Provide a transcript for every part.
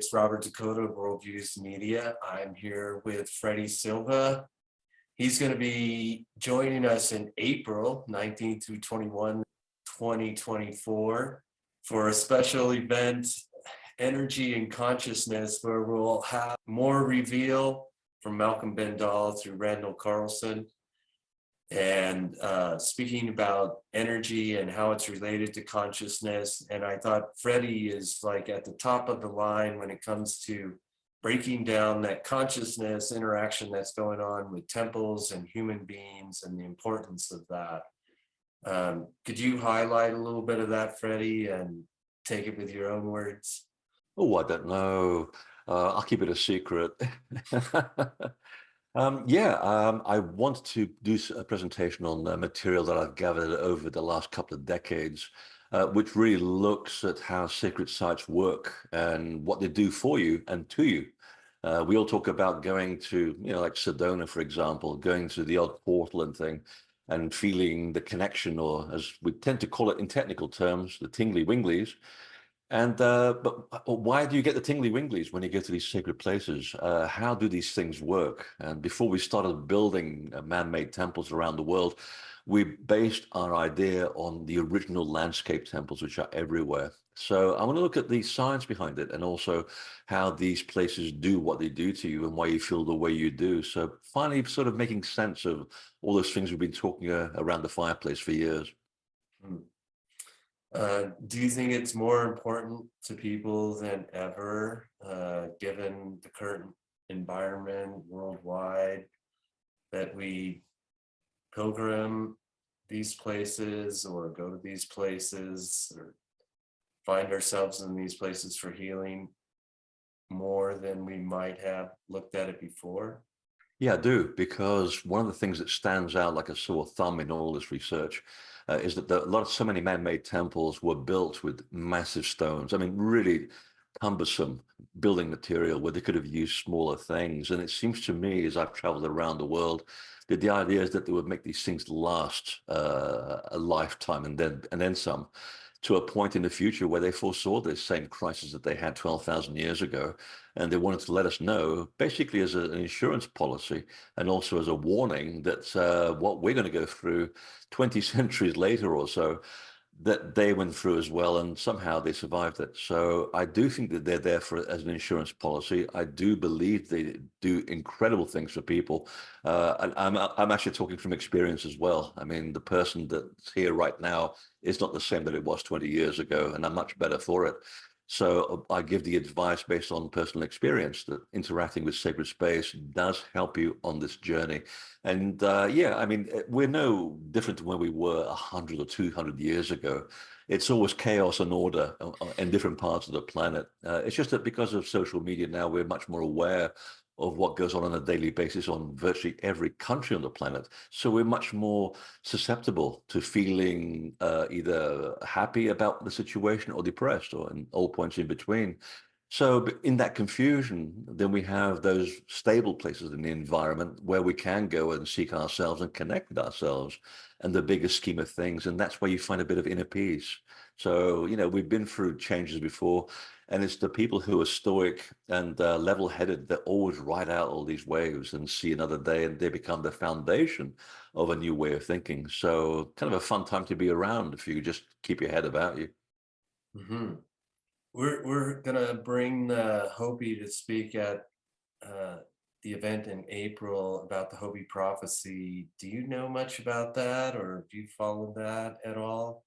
it's Robert Dakota of Worldviews Media. I'm here with Freddy Silva. He's going to be joining us in April 19 through 21, 2024 for a special event, Energy and Consciousness, where we'll have more reveal from Malcolm Bendall through Randall Carlson. And speaking about energy and how it's related to consciousness. And I thought Freddy is like at the top of the line when it comes to breaking down that consciousness interaction that's going on with temples and human beings and the importance of that. Could you highlight a little bit of that, Freddy, and take it with your own words? Oh, I don't know. I'll keep it a secret. I want to do a presentation on material that I've gathered over the last couple of decades, which really looks at how sacred sites work and what they do for you and to you. We all talk about going to, like Sedona, for example, going to the odd portal and thing and feeling the connection, or as we tend to call it in technical terms, the tingly winglies. And but why do you get the tingly winglies when you go to these sacred places? How do these things work? And before we started building man-made temples around the world, we based our idea on the original landscape temples, which are everywhere. So I want to look at the science behind it and also how these places do what they do to you and why you feel the way you do. So finally sort of making sense of all those things we've been talking around the fireplace for years. Do you think it's more important to people than ever, given the current environment worldwide, that we pilgrim these places or go to these places or find ourselves in these places for healing more than we might have looked at it before? Yeah, I do, because one of the things that stands out like a sore thumb in all this research is that so many man-made temples were built with massive stones. I mean, really cumbersome building material where they could have used smaller things. And it seems to me, as I've traveled around the world, that the idea is that they would make these things last a lifetime and then some, to a point in the future where they foresaw this same crisis that they had 12,000 years ago. And they wanted to let us know, basically as an insurance policy and also as a warning that what we're going to go through 20 centuries later or so, that they went through as well, and somehow they survived it. So I do think that they're there as an insurance policy. I do believe they do incredible things for people. And I'm actually talking from experience as well. I mean, the person that's here right now is not the same that it was 20 years ago, and I'm much better for it. So I give the advice based on personal experience that interacting with sacred space does help you on this journey. And I mean, we're no different to when we were 100 or 200 years ago. It's always chaos and order in different parts of the planet. It's just that because of social media now, we're much more aware of what goes on a daily basis on virtually every country on the planet. So we're much more susceptible to feeling either happy about the situation or depressed, or in all points in between. So in that confusion, then we have those stable places in the environment where we can go and seek ourselves and connect with ourselves and the bigger scheme of things. And that's where you find a bit of inner peace. So, we've been through changes before, and it's the people who are stoic and level-headed that always ride out all these waves and see another day, and they become the foundation of a new way of thinking. So kind of a fun time to be around if you just keep your head about you. Mm-hmm. We're gonna bring Hopi to speak at the event in April about the Hopi prophecy. Do you know much about that, or do you follow that at all?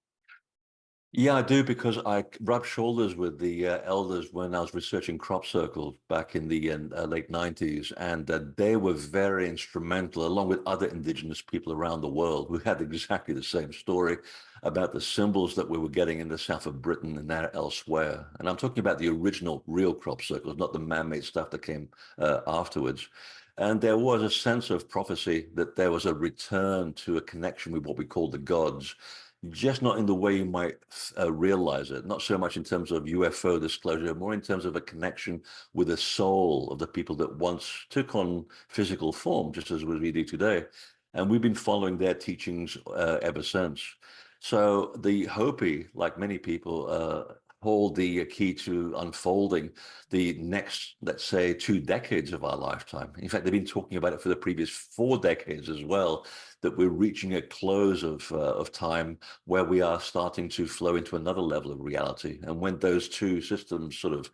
Yeah, I do, because I rubbed shoulders with the elders when I was researching crop circles back in the late 90s, and they were very instrumental, along with other indigenous people around the world who had exactly the same story about the symbols that we were getting in the south of Britain and elsewhere. And I'm talking about the original real crop circles, not the man-made stuff that came afterwards. And there was a sense of prophecy that there was a return to a connection with what we call the gods, just not in the way you might realize it, not so much in terms of UFO disclosure, more in terms of a connection with the soul of the people that once took on physical form, just as we do today. And we've been following their teachings ever since. So the Hopi, like many people, hold the key to unfolding the next, let's say, 2 decades of our lifetime. In fact, they've been talking about it for the previous 4 decades as well, that we're reaching a close of time where we are starting to flow into another level of reality. And when those two systems sort of,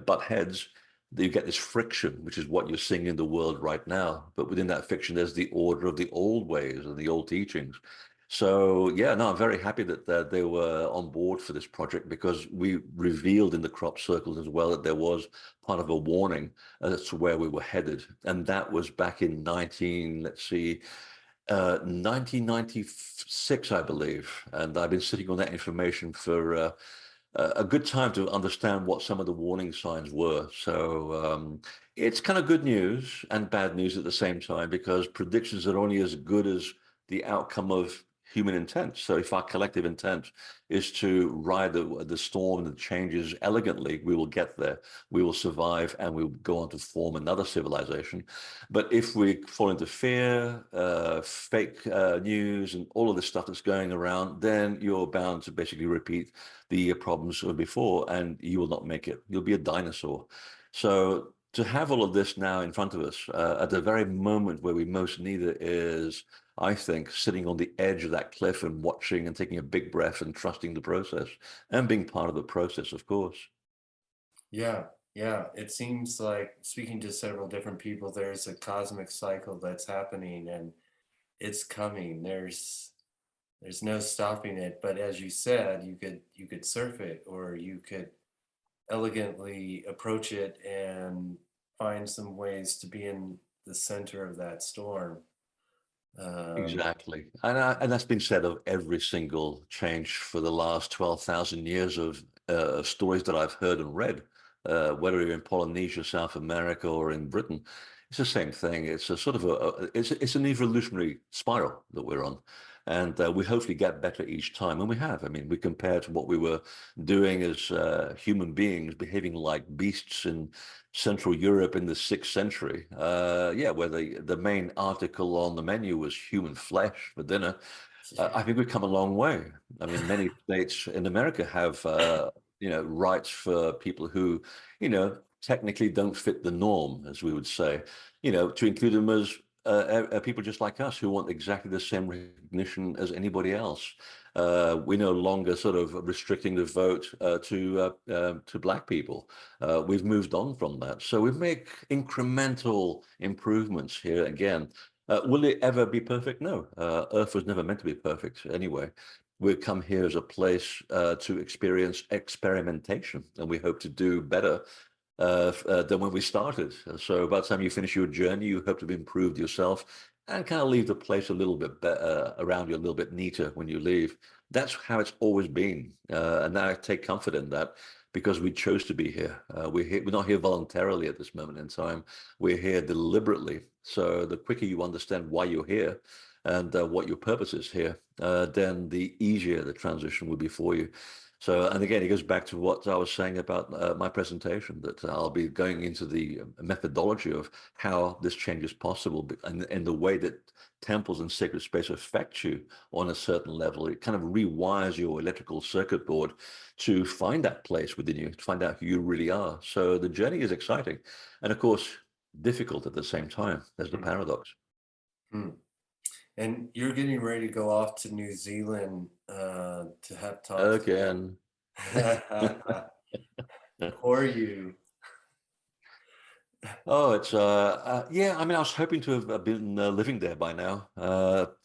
butt heads, you get this friction, which is what you're seeing in the world right now. But within that friction, there's the order of the old ways and the old teachings. So yeah, no, I'm very happy that they were on board for this project, because we revealed in the crop circles as well that there was part of a warning as to where we were headed, and that was back in 1996, I believe. And I've been sitting on that information for a good time to understand what some of the warning signs were. So it's kind of good news and bad news at the same time, because predictions are only as good as the outcome of human intent. So if our collective intent is to ride the storm and the changes elegantly, we will get there, we will survive, and we'll go on to form another civilization. But if we fall into fear, fake news, and all of this stuff that's going around, then you're bound to basically repeat the problems of before, and you will not make it. You'll be a dinosaur. So to have all of this now in front of us at the very moment where we most need it is, I think, sitting on the edge of that cliff and watching and taking a big breath and trusting the process and being part of the process, of course. Yeah, yeah. It seems like, speaking to several different people, there's a cosmic cycle that's happening and it's coming. There's no stopping it. But as you said, you could surf it, or you could elegantly approach it and find some ways to be in the center of that storm. Um, Exactly. And that's been said of every single change for the last 12,000 years of stories that I've heard and read, whether you're in Polynesia, South America, or in Britain. It's the same thing. It's a sort of it's an evolutionary spiral that we're on. And we hopefully get better each time. And we have. I mean, we compare to what we were doing as human beings, behaving like beasts in Central Europe in the 6th century. Yeah, where the main article on the menu was human flesh for dinner. I think we've come a long way. I mean, many states in America have, rights for people who, technically don't fit the norm, as we would say, to include them as people just like us who want exactly the same recognition as anybody else. We're no longer sort of restricting the vote to black people. We've moved on from that. So we make incremental improvements here again. Will it ever be perfect? No. Earth was never meant to be perfect anyway. We've come here as a place to experience experimentation, and we hope to do better than when we started. So by the time you finish your journey, you hope to have improved yourself and kind of leave the place a little bit better around you, a little bit neater when you leave. That's how it's always been. And I take comfort in that, because we chose to be here. We're not here voluntarily at this moment in time. We're here deliberately. So the quicker you understand why you're here and what your purpose is here, then the easier the transition will be for you. So, and again, it goes back to what I was saying about my presentation, that I'll be going into the methodology of how this change is possible, and the way that temples and sacred space affect you on a certain level. It kind of rewires your electrical circuit board to find that place within you, to find out who you really are. So the journey is exciting, and of course, difficult at the same time. There's the hmm, paradox. hmm. And you're getting ready to go off to New Zealand to have talks. Again. Or you. Oh, it's yeah. I mean, I was hoping to have been living there by now.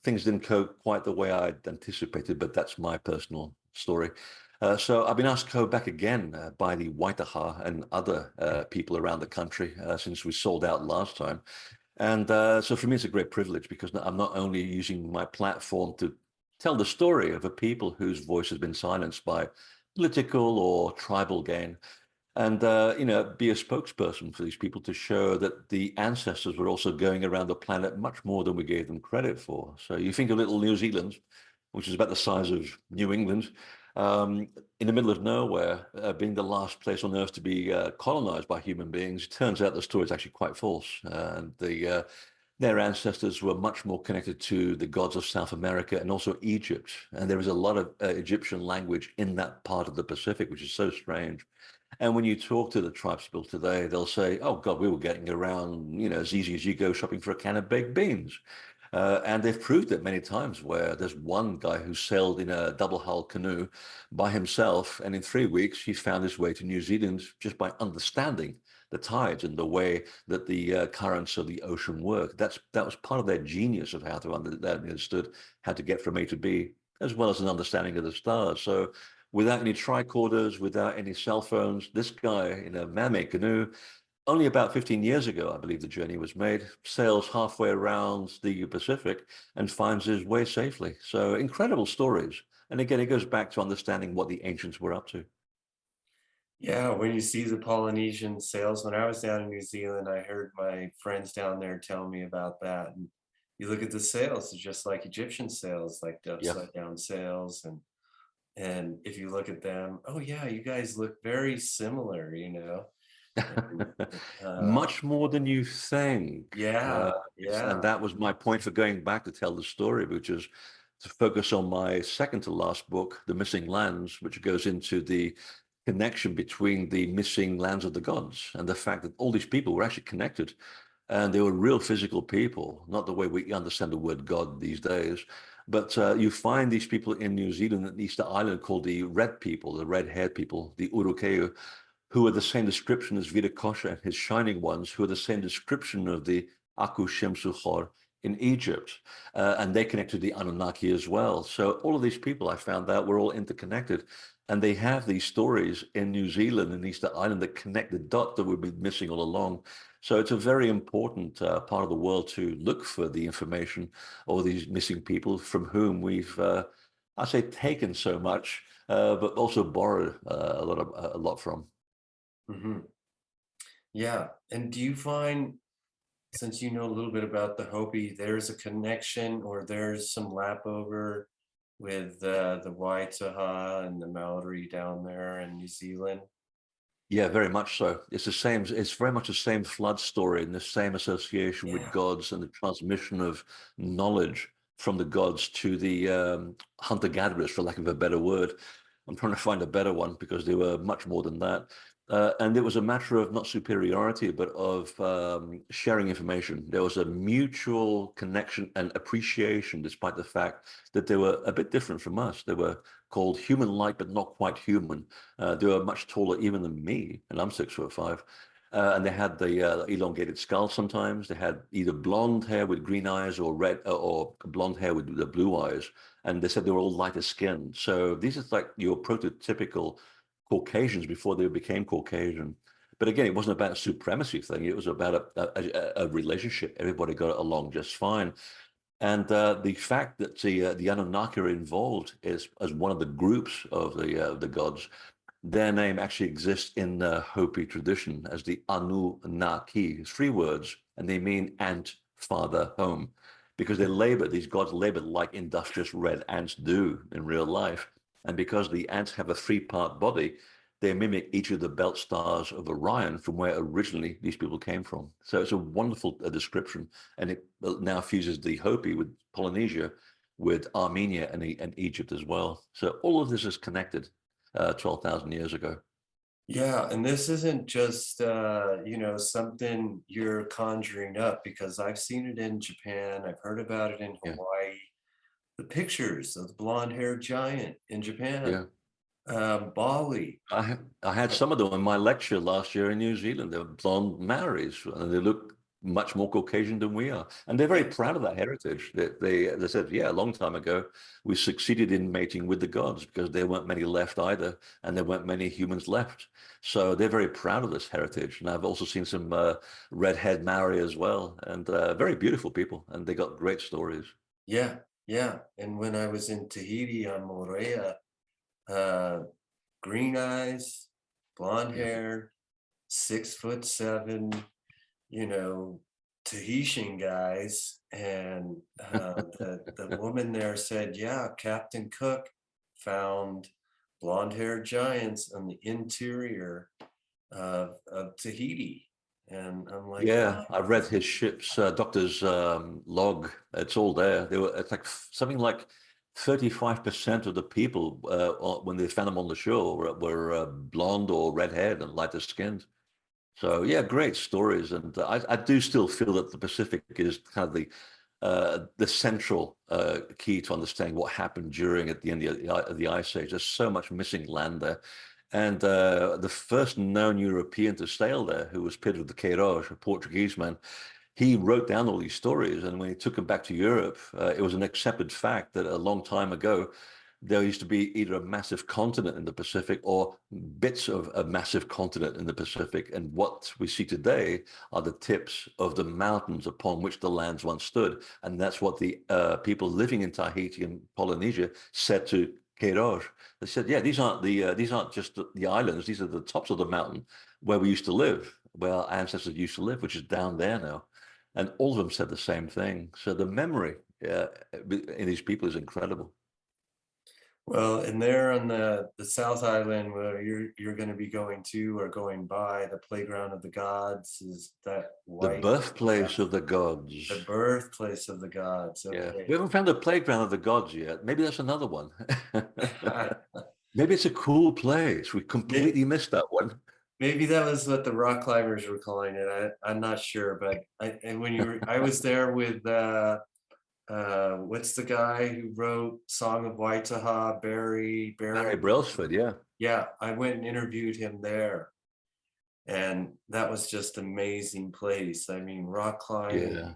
Things didn't go quite the way I'd anticipated, but that's my personal story. So I've been asked to go back again by the Waitaha and other people around the country since we sold out last time. And so for me, it's a great privilege, because I'm not only using my platform to tell the story of a people whose voice has been silenced by political or tribal gain, and be a spokesperson for these people to show that the ancestors were also going around the planet much more than we gave them credit for. So you think of little New Zealand, which is about the size of New England, in the middle of nowhere, being the last place on Earth to be colonized by human beings. Turns out the story is actually quite false. And their ancestors were much more connected to the gods of South America and also Egypt. And there is a lot of Egyptian language in that part of the Pacific, which is so strange. And when you talk to the tribespeople today, they'll say, "Oh God, we were getting around, as easy as you go shopping for a can of baked beans." And they've proved it many times where there's one guy who sailed in a double hull canoe by himself, and in 3 weeks he found his way to New Zealand just by understanding the tides and the way that the currents of the ocean work. That was part of their genius of how to understood how to get from A to B, as well as an understanding of the stars. So without any tricorders, without any cell phones, this guy in a man-made canoe, only about 15 years ago, I believe the journey was made, sails halfway around the Pacific and finds his way safely. So incredible stories. And again, it goes back to understanding what the ancients were up to. Yeah, when you see the Polynesian sails, when I was down in New Zealand, I heard my friends down there tell me about that. And you look at the sails, it's just like Egyptian sails, like the Yeah. upside down sails. And if you look at them, oh yeah, you guys look very similar, you know. And Much more than you think. yeah, And yeah. that was my point for going back to tell the story, which is to focus on my second to last book, The Missing Lands, which goes into the connection between the missing lands of the gods and the fact that all these people were actually connected and they were real physical people, not the way we understand the word God these days. But you find these people in New Zealand and Easter Island called the red people, the red-haired people, the Urukeu, who are the same description as Vitakosha and his shining ones, who are the same description of the Aku Shemsuchor in Egypt. And they connect to the Anunnaki as well. So all of these people, I found out, were all interconnected. And they have these stories in New Zealand and Easter Island that connect the dot that we've been missing all along. So it's a very important part of the world to look for the information or these missing people from whom we've, I say, taken so much, but also borrowed a lot from. Hmm. Yeah. And do you find, since you know a little bit about the Hopi, there's a connection or there's some lap over with the Waitaha and the Maori down there in New Zealand? Yeah, very much so. It's the same. It's very much the same flood story and the same association with Yeah. gods and the transmission of knowledge from the gods to the hunter-gatherers, for lack of a better word. I'm trying to find a better one because they were much more than that. And it was a matter of not superiority, but of sharing information. There was a mutual connection and appreciation, despite the fact that they were a bit different from us. They were called human-like, but not quite human. They were much taller even than me, and I'm 6'5". And they had the elongated skull sometimes. They had either blonde hair with green eyes or red or blonde hair with the blue eyes. And they said they were all lighter skinned. So these are like your prototypical Caucasians before they became Caucasian. But again, it wasn't about a supremacy thing. It was about a relationship. Everybody got along just fine. And the fact that the Anunnaki are involved is as one of the groups of the gods, their name actually exists in the Hopi tradition as the Anunnaki. It's 3 words, and they mean ant, father, home, because they labor, these gods labor like industrious red ants do in real life. And because the ants have a 3-part body, they mimic each of the belt stars of Orion from where originally these people came from. So it's a wonderful description, and it now fuses the Hopi with Polynesia, with Armenia and Egypt as well. So all of this is connected 12,000 years ago. Yeah, and this isn't just something you're conjuring up because I've seen it in Japan, I've heard about it in Yeah, Hawaii. The pictures of the blonde-haired giant in Japan, yeah. Bali. I had some of them in my lecture last year in New Zealand. They were blonde Maoris, and they look much more Caucasian than we are. And they're very Yeah, proud of that heritage. They said, yeah, a long time ago, we succeeded in mating with the gods because there weren't many left either, and there weren't many humans left. So they're very proud of this heritage. And I've also seen some red-haired Maori as well, and very beautiful people, and they got great stories. yeah, yeah. And when I was in Tahiti on Moorea, uh, green eyes, blonde Yeah. hair, 6'7", you know, Tahitian guys. And the woman there said, yeah, Captain Cook found blonde-haired giants on the interior of Tahiti. And I'm like, Yeah, what? I read his ship's doctor's log. It's all there. It's like something like 35% of the people when they found them on the shore were blonde or red-haired and lighter skinned. So yeah, great stories, and I do still feel that the Pacific is kind of the central key to understanding what happened during at the end of the Ice Age. There's so much missing land there, and the first known European to sail there, who was Pedro de Queiroz, a Portuguese man, he wrote down all these stories, and when he took them back to Europe, it was an accepted fact that a long time ago there used to be either a massive continent in the Pacific or bits of a massive continent in the Pacific. And what we see today are the tips of the mountains upon which the lands once stood. And that's what the people living in Tahiti and Polynesia said to Queiroz. They said, yeah, these aren't just the islands. These are the tops of the mountain where we used to live, where our ancestors used to live, which is down there now. And all of them said the same thing. So the memory in these people is incredible. Well, and there on the South Island where you're going to be going to or going by, the playground of the gods, is that The white? birthplace of the The gods. birthplace of the gods. Yeah, Okay. we haven't found the playground of the gods yet. Maybe that's another one. Maybe it's a cool place. We May- completely missed that one. Maybe that was what the rock climbers were calling it. I'm not sure, but I was there with what's the guy who wrote Song of Waitaha, Barry Barry. Brailsford, yeah. Yeah, I went and interviewed him there. And that was just amazing place. I mean, rock climbing Yeah.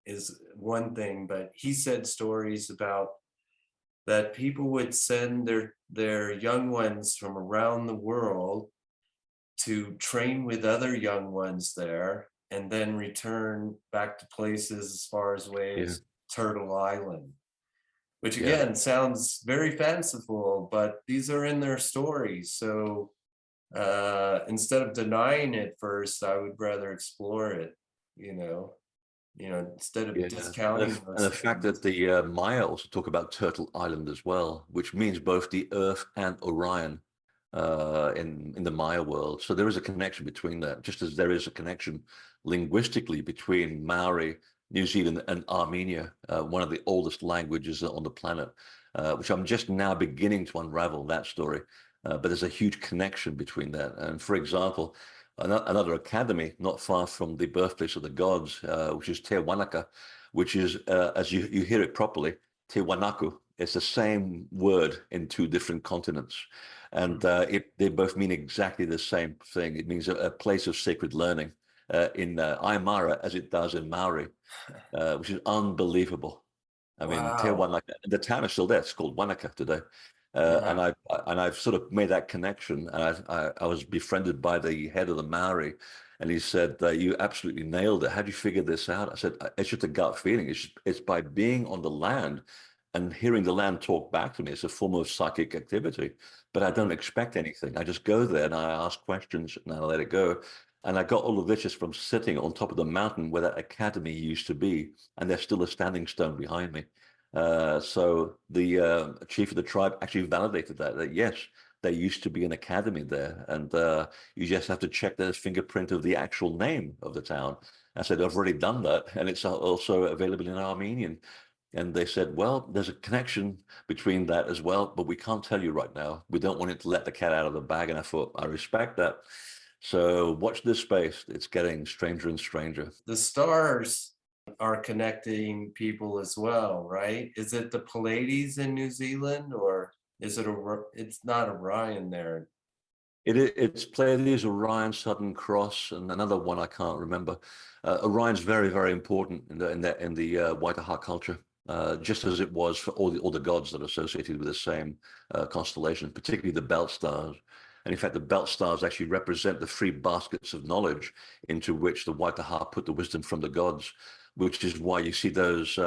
is one thing, but he said stories about that people would send their young ones from around the world to train with other young ones there and then return back to places as far away Yeah. as Turtle Island, which Yeah. again sounds very fanciful, but these are in their stories. So instead of denying it first, I would rather explore it, you know, instead of Yeah. discounting And the those fact things. that the Maya also talk about Turtle Island as well, which means both the Earth and Orion in the Maya world. So there is a connection between that, just as there is a connection linguistically between Maori, New Zealand, and Armenia, one of the oldest languages on the planet, which I'm just now beginning to unravel that story. But there's a huge connection between that. And for example, another academy not far from the birthplace of the gods, which is Te Wanaka, which is, as you hear it properly, Te Wanaku. It's the same word in two different continents. And they both mean exactly the same thing. It means a place of sacred learning in Aymara as it does in Maori, which is unbelievable. I mean, Te Wow. Wanaka, the town is still there. It's called Wanaka today. Yeah. And I've sort of made that connection. And I was befriended by the head of the Maori, and he said, "You absolutely nailed it. How do you figure this out?" I said, "It's just a gut feeling. It's by being on the land and hearing the land talk back to me. It's a form of psychic activity, but I don't expect anything. I just go there and I ask questions and I let it go." And I got all of this just from sitting on top of the mountain where that academy used to be, and there's still a standing stone behind me. So the chief of the tribe actually validated that yes, there used to be an academy there, and you just have to check the fingerprint of the actual name of the town. I said, I've already done that, and it's also available in Armenian. And they said, well, there's a connection between that as well, but we can't tell you right now. We don't want it to let the cat out of the bag. And I thought, I respect that. So watch this space. It's getting stranger and stranger. The stars are connecting people as well, right? Is it the Pleiades in New Zealand, or is it it's not Orion there? It's Pleiades, Orion, Southern Cross, and another one I can't remember. Orion's very, very important in the Waitaha culture, just as it was for all the gods that are associated with the same constellation, particularly the belt stars. And in fact, the belt stars actually represent the three baskets of knowledge into which the Waitaha put the wisdom from the gods, which is why you see those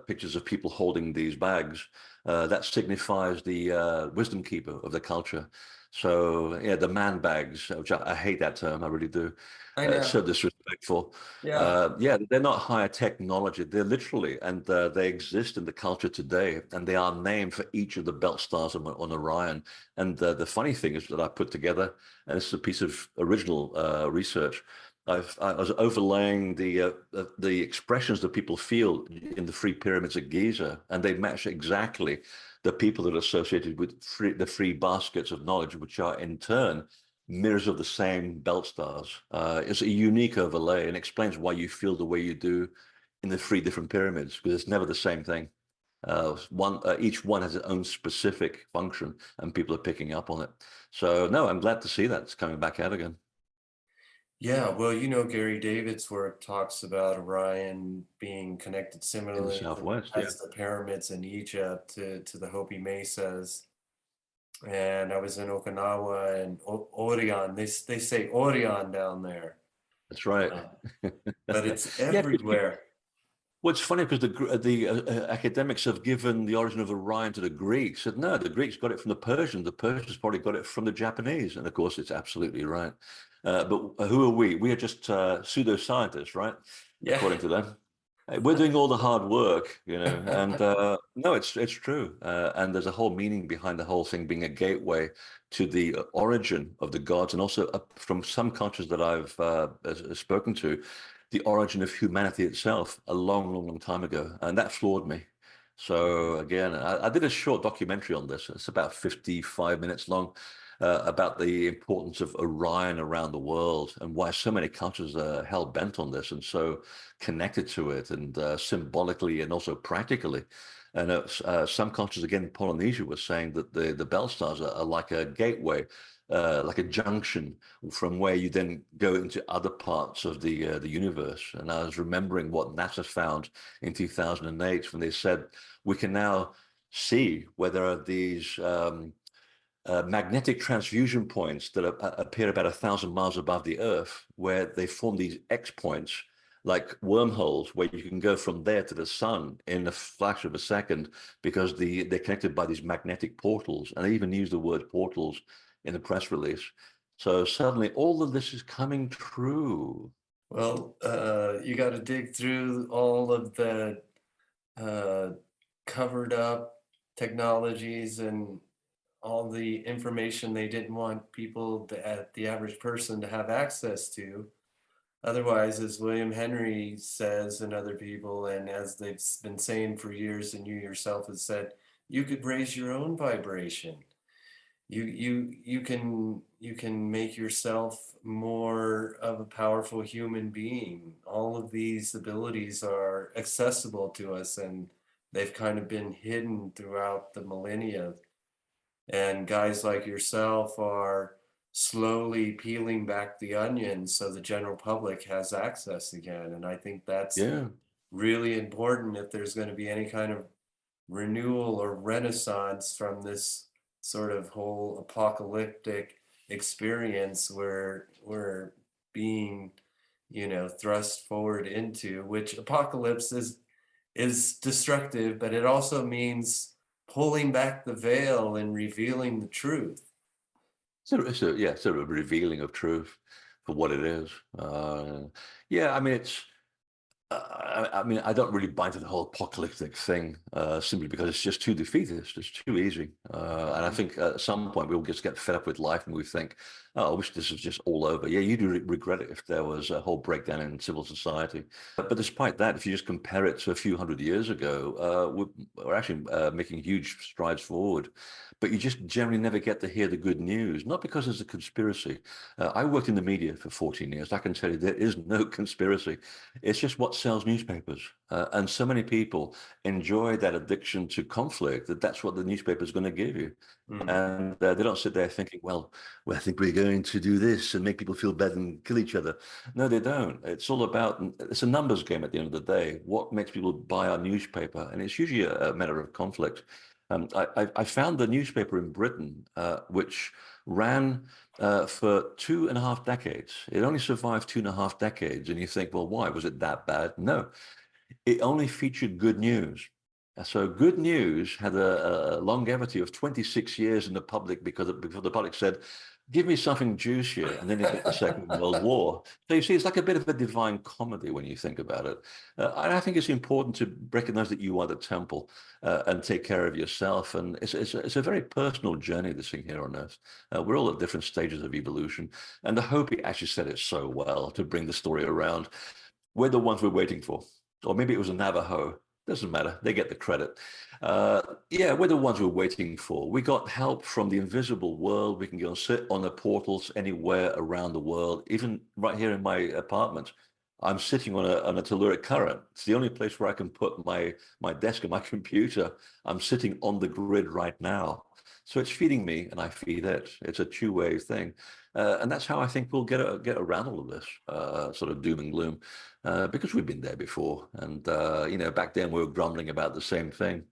pictures of people holding these bags. That signifies the wisdom keeper of the culture. So yeah, the man bags, which I hate that term, I really do. I It's know. so disrespectful. Yeah. Yeah, they're not higher technology. They're literally, and they exist in the culture today, and they are named for each of the belt stars on Orion. And the funny thing is that I put together, and this is a piece of original research. I was overlaying the expressions that people feel in the three pyramids at Giza, and they match exactly the people that are associated with the three baskets of knowledge, which are in turn mirrors of the same belt stars. It's a unique overlay and explains why you feel the way you do in the three different pyramids, because it's never the same thing. Each one has its own specific function, and people are picking up on it. So no, I'm glad to see that it's coming back out again. Yeah, well, Gary David's work talks about Orion being connected In the similarly Southwest, yeah. as the pyramids in Egypt to the Hopi mesas. And I was in Okinawa and Orion. They say Orion down there, That's right. uh, but it's Yeah, everywhere. well, it's funny because the academics have given the origin of Orion to the Greeks. Said no, the Greeks got it from the Persians. The Persians probably got it from the Japanese, and of course, it's absolutely right. But who are we? We are just pseudoscientists, right? Yeah. According to them, we're doing all the hard work, And no, it's true. And there's a whole meaning behind the whole thing being a gateway to the origin of the gods, and also from some cultures that I've spoken to, the origin of humanity itself a long, long, long time ago, and that floored me. So again, I did a short documentary on this. It's about 55 minutes long, about the importance of Orion around the world and why so many cultures are hell bent on this and so connected to it, and symbolically and also practically. And some cultures, again, Polynesia was saying that the bell stars are like a gateway, like a junction from where you then go into other parts of the universe. And I was remembering what NASA found in 2008 when they said we can now see where there are these magnetic transfusion points that appear about 1,000 miles above the Earth, where they form these X points, like wormholes, where you can go from there to the sun in a flash of a second, because they're connected by these magnetic portals. And they even use the word portals in the press release. So suddenly all of this is coming true. Well, you got to dig through all of the uh, covered up technologies and all the information they didn't want people, the average person, to have access to. Otherwise, as William Henry says and other people, and as they've been saying for years, and you yourself have said, you could raise your own vibration. You can make yourself more of a powerful human being. All of these abilities are accessible to us, and they've kind of been hidden throughout the millennia. And guys like yourself are slowly peeling back the onion so the general public has access again. And I think that's Yeah. really important if there's going to be any kind of renewal or renaissance from this sort of whole apocalyptic experience where we're being, thrust forward into, which apocalypse is destructive, but it also means pulling back the veil and revealing the truth. Yeah, sort of revealing of truth for what it is. Yeah, I mean, I mean, I don't really buy into the whole apocalyptic thing, simply because it's just too defeatist. It's too easy. And I think at some point we'll just get fed up with life and we think, oh, I wish this was just all over. Yeah, you do regret it if there was a whole breakdown in civil society. But despite that, if you just compare it to a few hundred years ago, we're actually making huge strides forward. But you just generally never get to hear the good news, not because there's a conspiracy. I worked in the media for 14 years. I can tell you there is no conspiracy. It's just what sells newspapers. And so many people enjoy that addiction to conflict that's what the newspaper is going to give you. Mm. And they don't sit there thinking, well, I think we're going to do this and make people feel bad and kill each other. No, they don't. It's all about, it's a numbers game at the end of the day. What makes people buy our newspaper? And it's usually a matter of conflict. I found the newspaper in Britain, which ran for 2.5 decades. It only survived 2.5 decades. And you think, well, why? Was it that bad? No, it only featured good news. So good news had a longevity of 26 years in the public, because before the public said, give me something juicier, and then you get the Second World War. So you see, it's like a bit of a divine comedy when you think about it. And I think it's important to recognize that you are the temple and take care of yourself. And it's a very personal journey, this thing here on Earth. We're all at different stages of evolution. And the Hopi actually said it so well to bring the story around. We're the ones we're waiting for. Or maybe it was a Navajo. Doesn't matter. They get the credit. Yeah, we're the ones we're waiting for. We got help from the invisible world. We can go and sit on the portals anywhere around the world, even right here in my apartment. I'm sitting on a telluric current. It's the only place where I can put my desk and my computer. I'm sitting on the grid right now. So it's feeding me and I feed it. It's a two-way thing. And that's how I think we'll get around all of this sort of doom and gloom, because we've been there before. And, you know, back then we were grumbling about the same thing.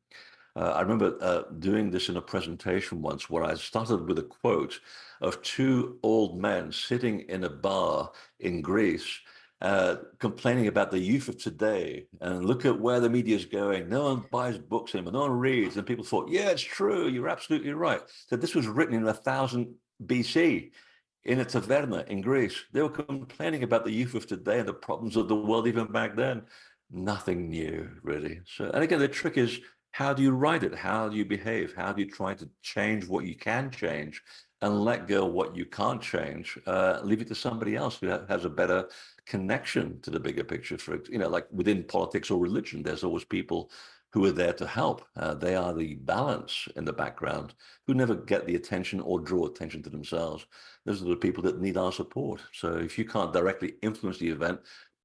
I remember doing this in a presentation once where I started with a quote of two old men sitting in a bar in Greece, complaining about the youth of today, and look at where the media is going. No one buys books anymore. No one reads. And people thought, yeah, it's true. You're absolutely right. So this was written in 1000 BC in a taverna in Greece. They were complaining about the youth of today and the problems of the world even back then. Nothing new, really. So, and again, the trick is, how do you write it? How do you behave? How do you try to change what you can change and let go of what you can't change? Leave it to somebody else who has a better connection to the bigger picture. For, you know, like within politics or religion, there's always people who are there to help. They are the balance in the background who never get the attention or draw attention to themselves. Those are the people that need our support. So if you can't directly influence the event,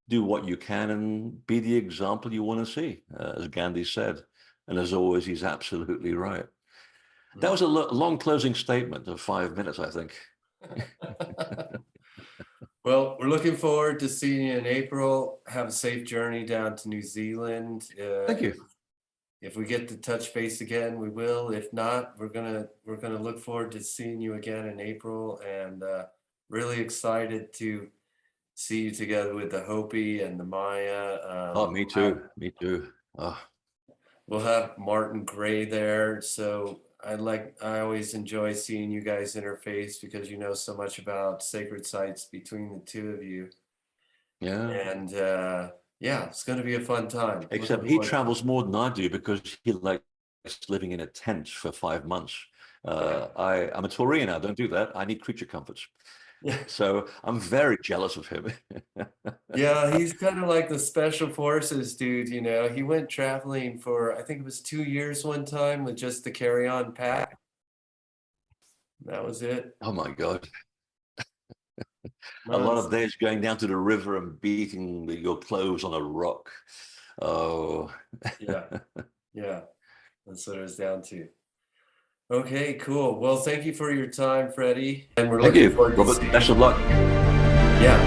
do what you can and be the example you want to see, as Gandhi said. And as always, he's absolutely right. That was a long closing statement of 5 minutes, I think. Well, we're looking forward to seeing you in April. Have a safe journey down to New Zealand. Thank you. If we get to touch base again, we will. If not, we're gonna look forward to seeing you again in April, and really excited to see you together with the Hopi and the Maya. Oh, me too. Me too. Oh. We'll have Martin Gray there, so I always enjoy seeing you guys interface because you know so much about sacred sites between the two of you. Yeah. And yeah, it's going to be a fun time. Except he travels more than I do because he likes living in a tent for 5 months. I'm a Taurian. I don't do that. I need creature comforts. So I'm very jealous of him. Yeah, he's kind of like the special forces dude, you know. He went traveling for, I think it was 2 years one time with just the carry-on pack. That was it. Oh my God. A lot of days going down to the river and beating your clothes on a rock. Oh. Yeah. Yeah. That's what it was down to. Okay, cool. Well, thank you for your time, Freddie. And we're looking forward to Robert. Best of luck. Yeah.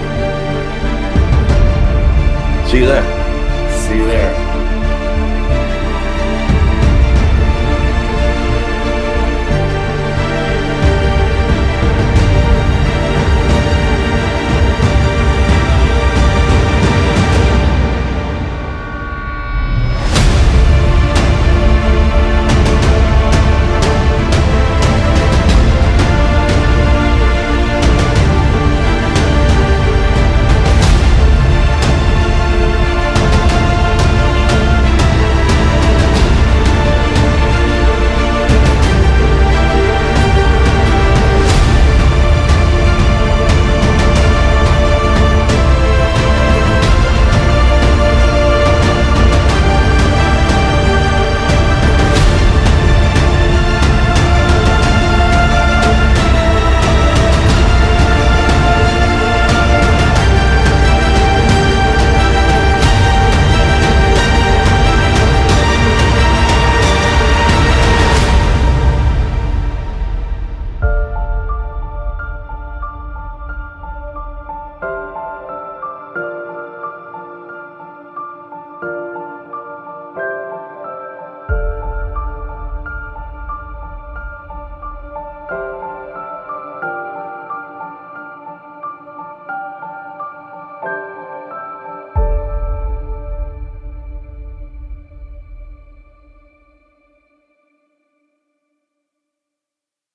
See you there. See you there.